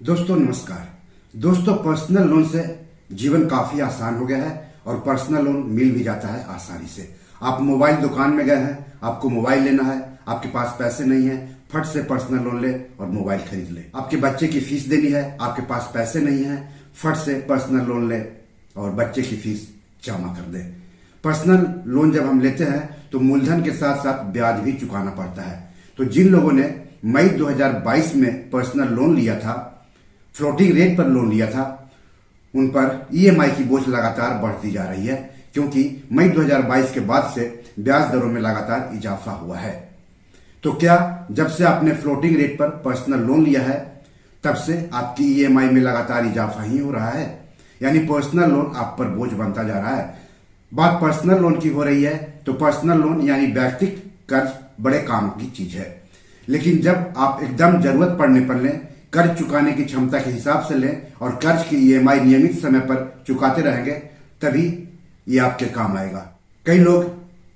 दोस्तों नमस्कार। दोस्तों पर्सनल लोन से जीवन काफी आसान हो गया है और पर्सनल लोन मिल भी जाता है आसानी से। आप मोबाइल दुकान में गए हैं, आपको मोबाइल लेना है, आपके पास पैसे नहीं है, फट से पर्सनल लोन ले और मोबाइल खरीद ले। आपके बच्चे की फीस देनी है, आपके पास पैसे नहीं है, फट से पर्सनल लोन ले और बच्चे की फीस जमा कर दे। पर्सनल लोन जब हम लेते हैं तो मूलधन के साथ साथ ब्याज भी चुकाना पड़ता है। तो जिन लोगों ने मई 2022 में पर्सनल लोन लिया था, फ्लोटिंग रेट पर लोन लिया था, उन पर ईएमआई की बोझ लगातार बढ़ती जा रही है, क्योंकि मई 2022 के बाद से ब्याज दरों में लगातार इजाफा हुआ है। तो क्या जब से आपने फ्लोटिंग रेट पर पर्सनल लोन लिया है तब से आपकी ईएमआई में लगातार इजाफा ही हो रहा है, यानी पर्सनल लोन आप पर बोझ बनता जा रहा है। बात पर्सनल लोन की हो रही है तो पर्सनल लोन यानी व्यक्तिगत कर्ज बड़े काम की चीज है, लेकिन जब आप एकदम जरूरत पड़ने पर लें, कर्ज चुकाने की क्षमता के हिसाब से लें और कर्ज की ईएमआई नियमित समय पर चुकाते रहेंगे, तभी ये आपके काम आएगा। कई लोग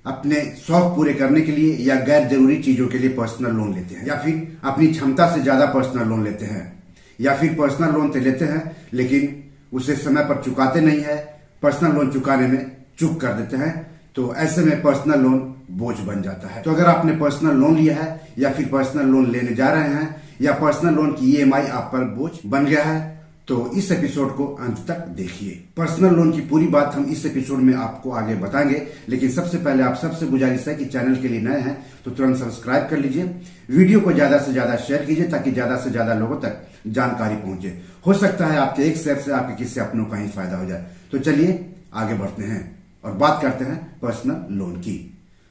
अपने शौक पूरे करने के लिए या गैर जरूरी चीजों के लिए पर्सनल लोन लेते हैं, या फिर अपनी क्षमता से ज्यादा पर्सनल लोन लेते हैं, या फिर पर्सनल लोन तो लेते हैं लेकिन उसे समय पर चुकाते नहीं है, पर्सनल लोन चुकाने में चूक कर देते हैं। तो ऐसे में पर्सनल लोन बोझ बन जाता है। तो अगर आपने पर्सनल लोन लिया है या फिर पर्सनल लोन लेने जा रहे हैं या पर्सनल लोन की ईएमआई आप पर बोझ बन गया है तो इस एपिसोड को अंत तक देखिए। पर्सनल लोन की पूरी बात हम इस एपिसोड में आपको आगे बताएंगे, लेकिन सबसे पहले आप सबसे गुजारिश है कि चैनल के लिए नए हैं तो तुरंत सब्सक्राइब कर लीजिए, वीडियो को ज्यादा से ज्यादा शेयर कीजिए ताकि ज्यादा से ज्यादा लोगों तक जानकारी पहुंचे। हो सकता है आपके एक शेयर से आपके किसी अपनों का ही फायदा हो जाए। तो चलिए आगे बढ़ते हैं और बात करते हैं पर्सनल लोन की।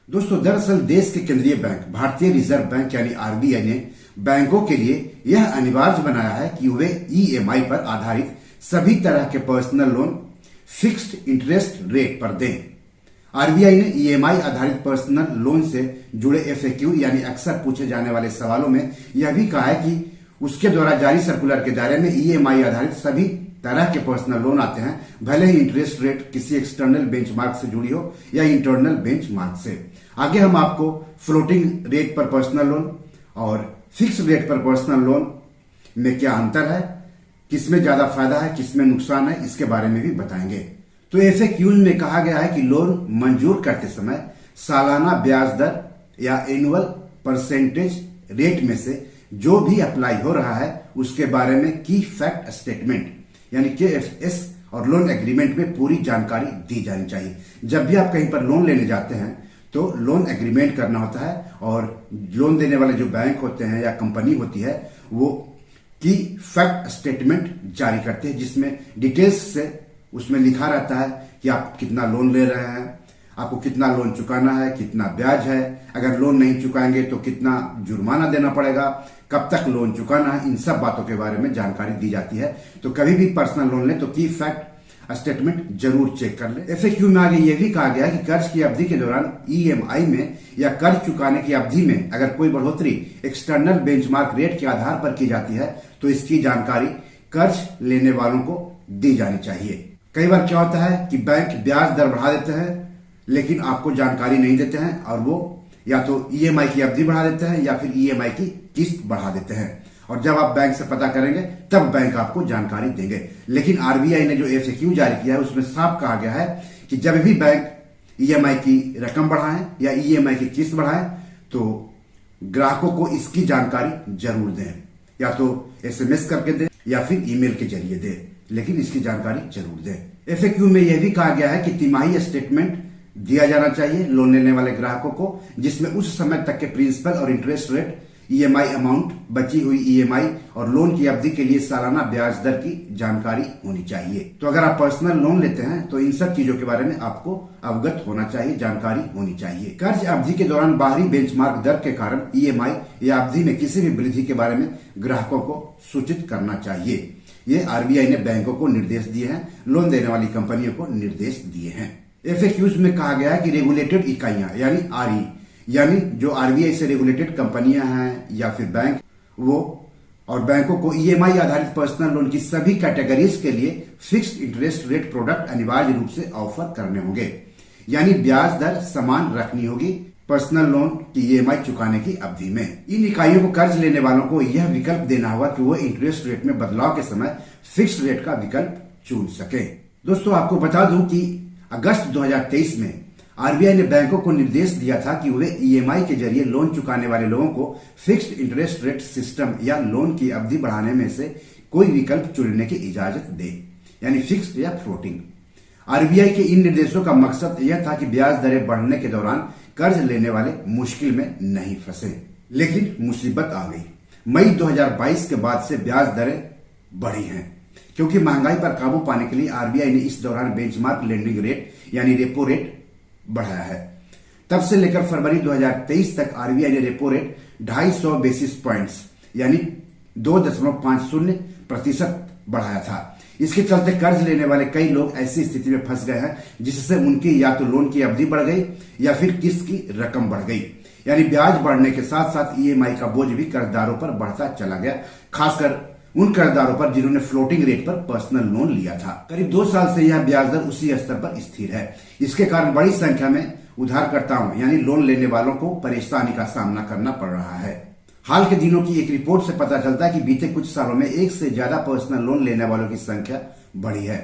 दोस्तों दरअसल देश के केंद्रीय बैंक भारतीय रिजर्व बैंक यानी आरबीआई ने बैंकों के लिए यह अनिवार्य बनाया है कि वे ईएमआई पर आधारित सभी तरह के personal loan fixed interest rate पर दें। आरबीआई ने ईएमआई आधारित पर्सनल लोन से जुड़े एफएक्यू यानी अक्सर पूछे जाने वाले सवालों में यह भी कहा है कि उसके द्वारा जारी सर्कुलर के दायरे में ईएमआई आधारित सभी तरह के पर्सनल लोन आते हैं, भले ही इंटरेस्ट रेट किसी एक्सटर्नल बेंचमार्क से जुड़ी हो या इंटरनल बेंचमार्क से। आगे हम आपको फ्लोटिंग रेट पर पर्सनल लोन और फिक्स रेट पर पर्सनल लोन में क्या अंतर है, किसमें ज्यादा फायदा है, किसमें नुकसान है, इसके बारे में भी बताएंगे। तो एफएक्यूज में कहा गया है कि लोन मंजूर करते समय सालाना ब्याज दर या एनुअल परसेंटेज रेट में से जो भी अप्लाई हो रहा है उसके बारे में की फैक्ट स्टेटमेंट यानी केएफएस और लोन एग्रीमेंट में पूरी जानकारी दी जानी चाहिए। जब भी आप कहीं पर लोन लेने जाते हैं तो लोन एग्रीमेंट करना होता है और लोन देने वाले जो बैंक होते हैं या कंपनी होती है वो की फैक्ट स्टेटमेंट जारी करते हैं, जिसमें डिटेल्स से उसमें लिखा रहता है कि आप कितना लोन ले रहे हैं, आपको कितना लोन चुकाना है, कितना ब्याज है, अगर लोन नहीं चुकाएंगे तो कितना जुर्माना देना पड़ेगा, कब तक लोन चुकाना है, इन सब बातों के बारे में जानकारी दी जाती है। तो कभी भी पर्सनल लोन ले तो की फैक्ट स्टेटमेंट जरूर चेक कर ले। एफएक्यू में आगे यह भी कहा गया है कि कर्ज की अवधि के दौरान ईएमआई में या कर्ज चुकाने की अवधि में अगर कोई बढ़ोतरी एक्सटर्नल बेंचमार्क रेट के आधार पर की जाती है तो इसकी जानकारी कर्ज लेने वालों को दी जानी चाहिए। कई बार क्या होता है कि बैंक ब्याज दर बढ़ा देते हैं लेकिन आपको जानकारी नहीं देते हैं और वो या तो ईएमआई की अवधि बढ़ा देते हैं या फिर ईएमआई की किस्त बढ़ा देते हैं, और जब आप बैंक से पता करेंगे तब बैंक आपको जानकारी देंगे। लेकिन आरबीआई ने जो एफएक्यू जारी किया है उसमें साफ कहा गया है कि जब भी बैंक ईएमआई की रकम बढ़ाएं या ईएमआई की किस्त बढ़ाएं तो ग्राहकों को इसकी जानकारी जरूर दें, या तो एसएमएस करके दें या फिर ईमेल के जरिए दें, लेकिन इसकी जानकारी जरूर दें। एफएक्यू में यह भी कहा गया है कि तिमाही स्टेटमेंट दिया जाना चाहिए लोन लेने वाले ग्राहकों को, जिसमें उस समय तक के प्रिंसिपल और इंटरेस्ट रेट, ईएमआई अमाउंट, बची हुई ईएमआई और लोन की अवधि के लिए सालाना ब्याज दर की जानकारी होनी चाहिए। तो अगर आप पर्सनल लोन लेते हैं तो इन सब चीजों के बारे में आपको अवगत होना चाहिए, जानकारी होनी चाहिए। कर्ज अवधि के दौरान बाहरी बेंचमार्क दर के कारण ईएमआई या अवधि में किसी भी वृद्धि के बारे में ग्राहकों को सूचित करना चाहिए। ये आरबीआई ने बैंकों को निर्देश दिए हैं, लोन देने वाली कंपनियों को निर्देश दिए हैं। एफएक्यूज में कहा गया है कि रेगुलेटेड इकाइयां यानी आरई यानी जो आरबीआई से रेगुलेटेड कंपनियां हैं या फिर बैंक, वो और बैंकों को ईएमआई आधारित पर्सनल लोन की सभी कैटेगरीज के लिए फिक्स्ड इंटरेस्ट रेट प्रोडक्ट अनिवार्य रूप से ऑफर करने होंगे, यानी ब्याज दर समान रखनी होगी। पर्सनल लोन की ईएमआई चुकाने की अवधि में। इन इकाइयों को कर्ज लेने वालों को यह विकल्प देना होगा कि वो इंटरेस्ट रेट में बदलाव के समय फिक्स रेट का विकल्प चुन सके। दोस्तों, आपको बता दूं कि अगस्त 2023 में आरबीआई ने बैंकों को निर्देश दिया था कि वे ईएमआई के जरिए लोन चुकाने वाले लोगों को फिक्स्ड इंटरेस्ट रेट सिस्टम या लोन की अवधि बढ़ाने में से कोई विकल्प चुनने की इजाजत दे, यानी फिक्स्ड या फ्लोटिंग। आरबीआई के इन निर्देशों का मकसद यह था कि ब्याज दरें बढ़ने के दौरान कर्ज लेने वाले मुश्किल में नहीं फंसे। लेकिन मुसीबत आ गई। मई 2022 के बाद से ब्याज दरें बढ़ी हैं, क्योंकि महंगाई पर काबू पाने के लिए आरबीआई ने इस दौरान बेंचमार्क लेंडिंग रेट यानी रेपो रेट बढ़ाया है। तब से लेकर फरवरी 2023 तक आरबीआई ने रेपो रेट 250 बेसिस पॉइंट्स यानी 2.50% बढ़ाया था। इसके चलते कर्ज लेने वाले कई लोग ऐसी स्थिति में फंस गए हैं जिससे उनकी या तो लोन की अवधि बढ़ गई या फिर किस्त की रकम बढ़ गई, यानी ब्याज बढ़ने के साथ साथ ईएमआई का बोझ भी कर्जदारों पर बढ़ता चला गया, खासकर उन कर्जदारों पर जिन्होंने फ्लोटिंग रेट पर पर्सनल लोन लिया था। करीब 2 साल से यह ब्याज दर उसी स्तर पर स्थिर है। इसके कारण बड़ी संख्या में उधारकर्ताओं यानी लोन लेने वालों को परेशानी का सामना करना पड़ रहा है। हाल के दिनों की एक रिपोर्ट से पता चलता है कि बीते कुछ सालों में 1 से ज्यादा पर्सनल लोन लेने वालों की संख्या बढ़ी है।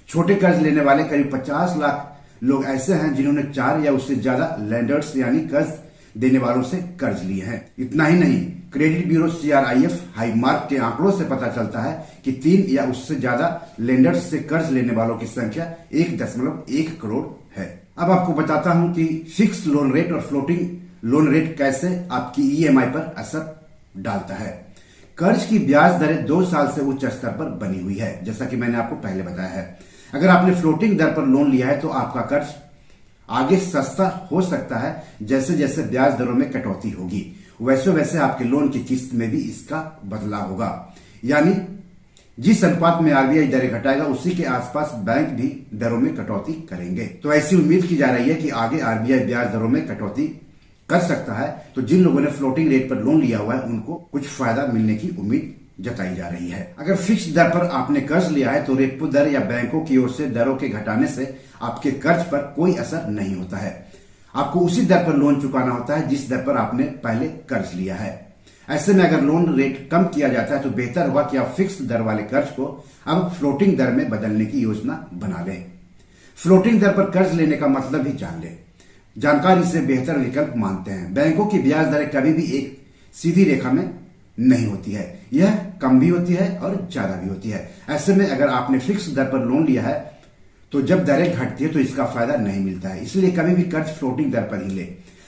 छोटे कर्ज लेने वाले करीब 50 लाख लोग ऐसे हैं जिन्होंने 4 या उससे ज्यादा लेंडर्स यानी कर्ज देने वालों से कर्ज लिए हैं। इतना ही नहीं, क्रेडिट ब्यूरो CRIF हाईमार्क के आंकड़ों से पता चलता है कि 3 या उससे ज्यादा लेंडर्स से कर्ज लेने वालों की संख्या 1.1 करोड़ है। अब आपको बताता हूं कि फिक्स लोन रेट और फ्लोटिंग लोन रेट कैसे आपकी ईएमआई पर असर डालता है। कर्ज की ब्याज दरें 2 साल से उच्च स्तर पर बनी हुई है, जैसा कि मैंने आपको पहले बताया है। अगर आपने फ्लोटिंग दर पर लोन लिया है तो आपका कर्ज आगे सस्ता हो सकता है। जैसे जैसे ब्याज दरों में कटौती होगी वैसे वैसे आपके लोन की किस्त में भी इसका बदलाव होगा, यानी जिस अनुपात में आरबीआई दरें घटाएगा उसी के आसपास बैंक भी दरों में कटौती करेंगे। तो ऐसी उम्मीद की जा रही है कि आगे आरबीआई ब्याज दरों में कटौती कर सकता है। तो जिन लोगों ने फ्लोटिंग रेट पर लोन लिया हुआ है उनको कुछ फायदा मिलने की उम्मीद जताई जा रही है। अगर फिक्स दर पर आपने कर्ज लिया है तो रेपो दर या बैंकों की ओर से दरों के घटाने से आपके कर्ज पर कोई असर नहीं होता है। आपको उसी दर पर लोन चुकाना होता है जिस दर पर आपने पहले कर्ज लिया है। ऐसे में अगर लोन रेट कम किया जाता है तो बेहतर होगा कि आप फिक्स दर वाले कर्ज को अब फ्लोटिंग दर में बदलने की योजना बना लें। फ्लोटिंग दर पर कर्ज लेने का मतलब भी जान लें। जानकारी से बेहतर विकल्प मानते हैं। बैंकों की ब्याज दरें कभी भी एक सीधी रेखा में नहीं होती है, यह कम भी होती है और ज्यादा भी होती है। ऐसे में अगर आपने फिक्स दर पर लोन लिया है तो जब दरें घटती है तो इसका फायदा नहीं मिलता है, इसलिए कभी भी कर्ज फ्लोटिंग दर पर ही ले।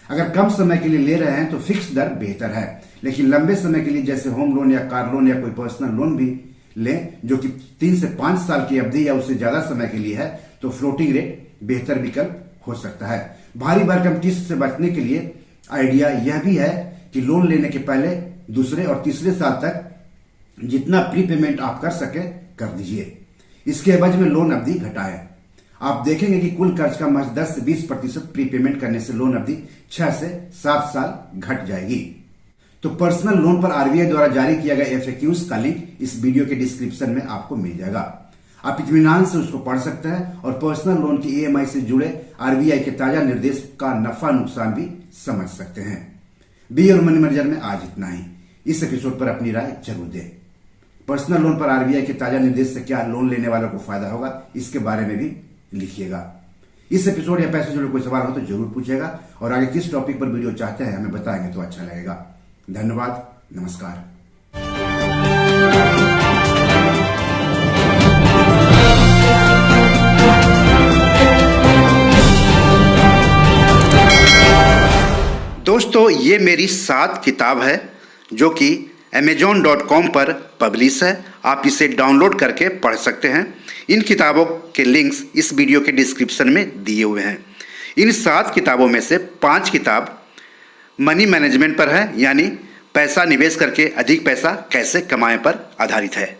अगर कम समय के लिए ले रहे हैं तो फिक्स दर बेहतर है, लेकिन लंबे समय के लिए जैसे होम लोन या कार लोन या कोई पर्सनल लोन भी लें जो कि 3 से 5 साल की अवधि या उससे ज्यादा समय के लिए है तो फ्लोटिंग रेट बेहतर विकल्प हो सकता है। भारी भरकम किस्त से बचने के लिए आइडिया यह भी है कि लोन लेने के पहले दूसरे और तीसरे साल तक जितना प्रीपेमेंट आप कर सके कर दीजिए। इसके एवज में लोन अवधि घटाएं। आप देखेंगे कि कुल कर्ज का महज 10 से 20% प्रीपेमेंट करने से लोन अवधि 6 से 7 साल घट जाएगी। तो पर्सनल लोन पर आरबीआई द्वारा जारी किया गया FAQs का लिंक इस वीडियो के डिस्क्रिप्शन में आपको मिल जाएगा। आप इत्मीनान से उसको पढ़ सकते हैं और पर्सनल लोन की ईएमआई से जुड़े आरबीआई के ताजा निर्देश का नफा नुकसान भी समझ सकते हैं। बी और मनी मैनेजर में आज इतना ही। इस एपिसोड पर अपनी राय जरूर दें। पर्सनल लोन पर आरबीआई के ताजा निर्देश से क्या लोन लेने वालों को फायदा होगा इसके बारे में भी लिखिएगा। इस एपिसोड या पैसे जुड़े कोई सवाल हो तो जरूर पूछिएगा और आगे किस टॉपिक पर वीडियो चाहते हैं हमें बताएंगे तो अच्छा लगेगा। धन्यवाद, नमस्कार। दोस्तों, ये मेरी 7 किताब है जो कि amazon.com पर पब्लिश है। आप इसे डाउनलोड करके पढ़ सकते हैं। इन किताबों के लिंक्स इस वीडियो के डिस्क्रिप्शन में दिए हुए हैं। इन 7 किताबों में से 5 किताब मनी मैनेजमेंट पर है, यानी पैसा निवेश करके अधिक पैसा कैसे कमाएं पर आधारित है।